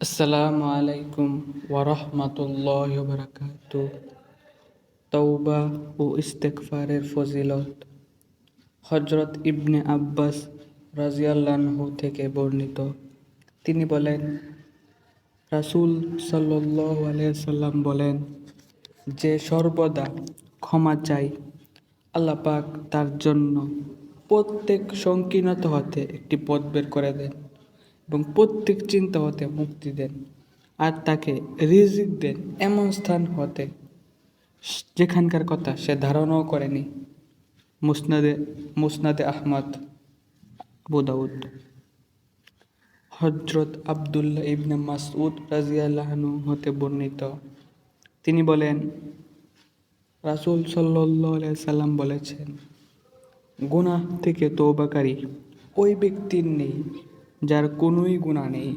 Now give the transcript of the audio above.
আসসালামু আলাইকুম ওয়ারহমাতুল্লাহি ওয়া বারাকাতুহু। তওবা ও ইস্তেগফারের ফজিলত। হযরত ইবনে আব্বাস রাদিয়াল্লাহু আনহু থেকে বর্ণিত, তিনি বলেন, রাসূল সাল্লাল্লাহু আলাইহি ওয়াসাল্লাম বলেন, যে সর্বদা ক্ষমা চায়, আল্লাহ পাক তার জন্য প্রত্যেক সংকীর্ণতা হতে একটি পথ বের করে দেন এবং প্রত্যেক চিন্তা হতে মুক্তি দেন, আর তাকে রিজিক দেন এমন স্থান হতে যেখানকার কথা সে ধারণাও করেনি। মুসনাদে আহমদ, আবু দাউদ। হযরত আব্দুল্লাহ ইবনে মাসউদ রাদিয়াল্লাহু আনহু হতে বর্ণিত, তিনি বলেন, রাসূল সাল্লাল্লাহু আলাইহি সাল্লাম বলেছেন, গুনাহ থেকে তওবাকারী ওই ব্যক্তির নেই যার কোনোই গুনাহ নেই,